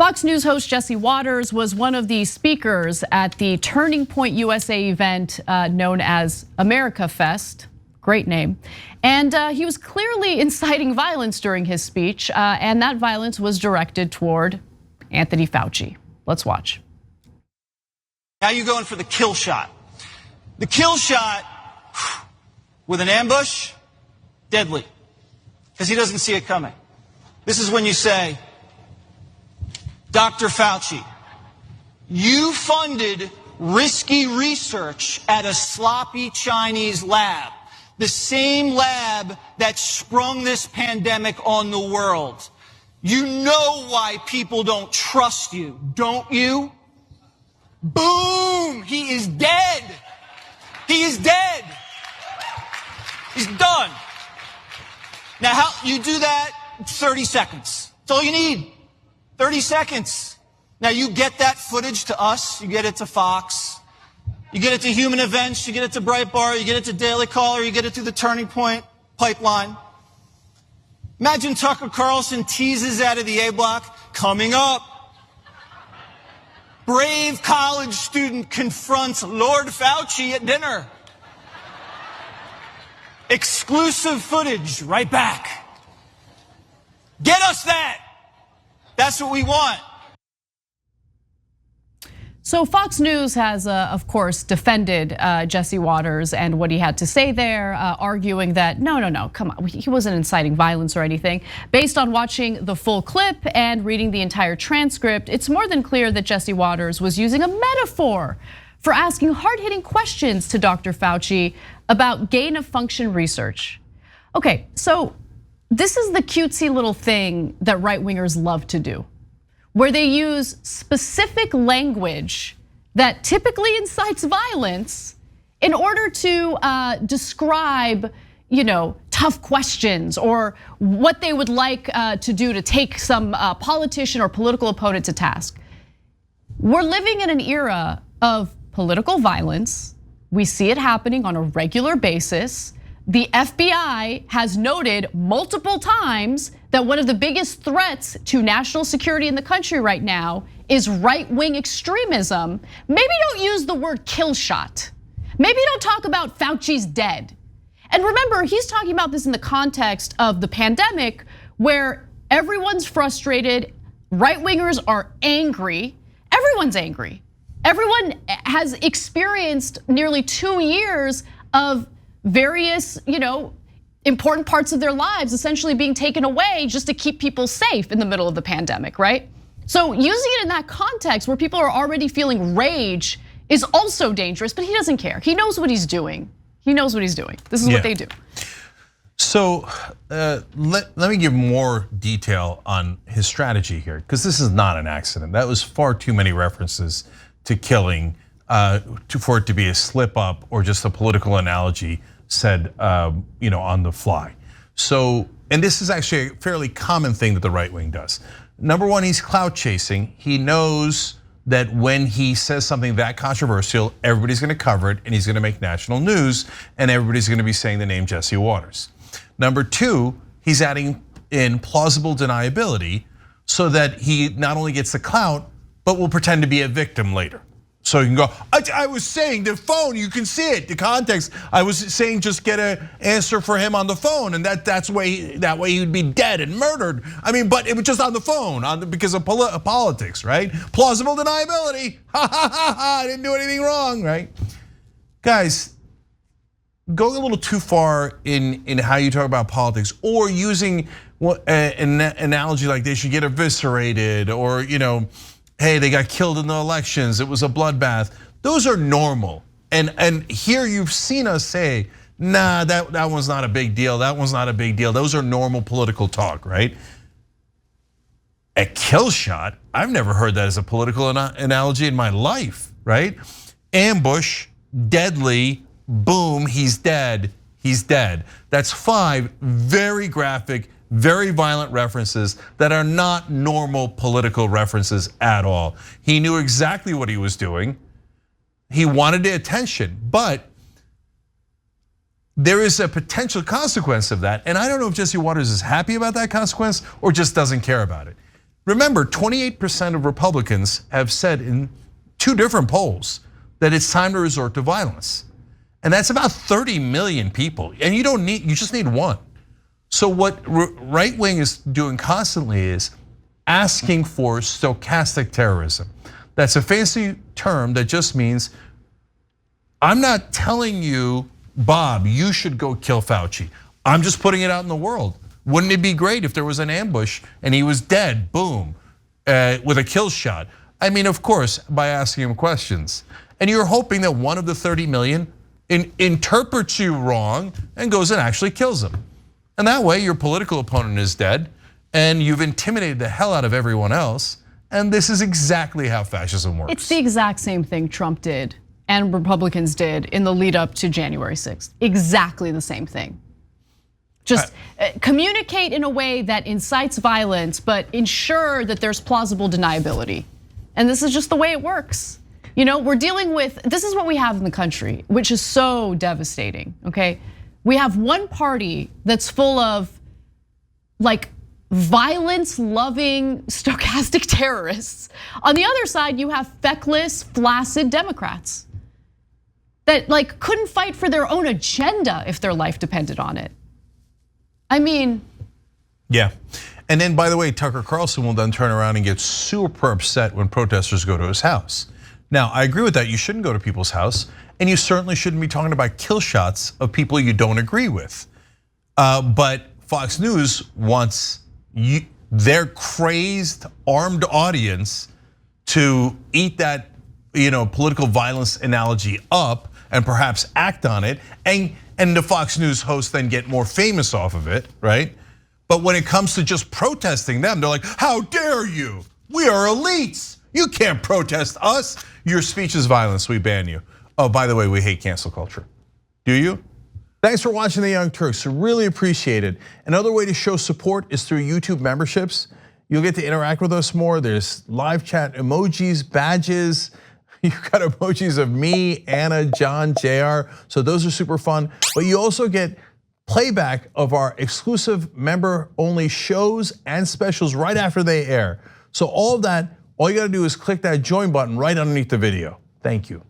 Fox News host Jesse Waters was one of the speakers at the Turning Point USA event known as America Fest. Great name. And he was clearly inciting violence during his speech, and that violence was directed toward Anthony Fauci. Let's watch. Now you're going for the kill shot. The kill shot with an ambush, deadly, because he doesn't see it coming. This is when you say, Dr. Fauci, you funded risky research at a sloppy Chinese lab, the same lab that sprung this pandemic on the world. You know why people don't trust you, don't you? Boom! He is dead. He is dead. He's done. Now, how you do that? 30 seconds. That's all you need. 30 seconds. Now, you get that footage to us. You get it to Fox. You get it to Human Events. You get it to Breitbart. You get it to Daily Caller. You get it to the Turning Point pipeline. Imagine Tucker Carlson teases out of the A block. Coming up. Brave college student confronts Lord Fauci at dinner. Exclusive footage, right back. Get us that. That's what we want. So Fox News has, of course, defended Jesse Waters and what he had to say there, arguing that no, come on, he wasn't inciting violence or anything. Based on watching the full clip and reading the entire transcript, it's more than clear that Jesse Waters was using a metaphor for asking hard-hitting questions to Dr. Fauci about gain-of-function research. Okay, so this is the cutesy little thing that right-wingers love to do, where they use specific language that typically incites violence in order to describe, tough questions or what they would like to do to take some politician or political opponent to task. We're living in an era of political violence. We see it happening on a regular basis. The FBI has noted multiple times that one of the biggest threats to national security in the country right now is right-wing extremism. Maybe don't use the word kill shot. Maybe don't talk about Fauci's dead. And remember, he's talking about this in the context of the pandemic where everyone's frustrated, right-wingers are angry, everyone's angry. Everyone has experienced nearly 2 years of various, important parts of their lives essentially being taken away just to keep people safe in the middle of the pandemic, right? So using it in that context where people are already feeling rage is also dangerous, but he doesn't care. He knows what he's doing. He knows what he's doing. This is what they do. So let me give more detail on his strategy here, because this is not an accident. That was far too many references to killing for it to be a slip up or just a political analogy said on the fly. So, and this is actually a fairly common thing that the right wing does. Number one, he's clout chasing. He knows that when he says something that controversial, everybody's gonna cover it and he's gonna make national news and everybody's gonna be saying the name Jesse Waters. Number two, he's adding in plausible deniability so that he not only gets the clout, but will pretend to be a victim later. So you can go, I was saying the phone, you can see it, the context. I was saying just get an answer for him on the phone, and that way he'd be dead and murdered. I mean, but it was just on the phone because of politics, right? Plausible deniability, I didn't do anything wrong, right? Guys, going a little too far in how you talk about politics or using an analogy like they should get eviscerated or hey, they got killed in the elections, it was a bloodbath. Those are normal. And here you've seen us say, nah, that one's not a big deal, that one's not a big deal. Those are normal political talk, right? A kill shot, I've never heard that as a political analogy in my life, right? Ambush, deadly, boom, he's dead, he's dead. That's 5 very graphic, very violent references that are not normal political references at all. He knew exactly what he was doing. He wanted the attention, but there is a potential consequence of that. And I don't know if Jesse Waters is happy about that consequence or just doesn't care about it. Remember, 28% of Republicans have said in 2 different polls that it's time to resort to violence. And that's about 30 million people. And you just need one. So what right wing is doing constantly is asking for stochastic terrorism. That's a fancy term that just means, I'm not telling you, Bob, you should go kill Fauci. I'm just putting it out in the world. Wouldn't it be great if there was an ambush and he was dead, boom, with a kill shot? I mean, of course, by asking him questions. And you're hoping that one of the 30 million interprets you wrong and goes and actually kills him. And that way your political opponent is dead and you've intimidated the hell out of everyone else. And this is exactly how fascism works. It's the exact same thing Trump did and Republicans did in the lead up to January 6th. Exactly the same thing. Just communicate in a way that incites violence, but ensure that there's plausible deniability. And this is just the way it works. We're dealing with, this is what we have in the country, which is so devastating, okay? We have one party that's full of like violence-loving, stochastic terrorists. On the other side, you have feckless, flaccid Democrats that like couldn't fight for their own agenda if their life depended on it. I mean. Yeah, and then by the way, Tucker Carlson will then turn around and get super upset when protesters go to his house. Now, I agree with that. You shouldn't go to people's house, and you certainly shouldn't be talking about kill shots of people you don't agree with. But Fox News wants their crazed, armed audience to eat that political violence analogy up and perhaps act on it, and the Fox News hosts then get more famous off of it, right? But when it comes to just protesting them, they're like, how dare you? We are elites. You can't protest us. Your speech is violence, we ban you. Oh, by the way, we hate cancel culture. Do you? Thanks for watching The Young Turks, really appreciate it. Another way to show support is through YouTube memberships. You'll get to interact with us more. There's live chat emojis, badges. You've got emojis of me, Anna, John, JR, so those are super fun. But you also get playback of our exclusive member-only shows and specials right after they air. So all of that, all you gotta do is click that join button right underneath the video. Thank you.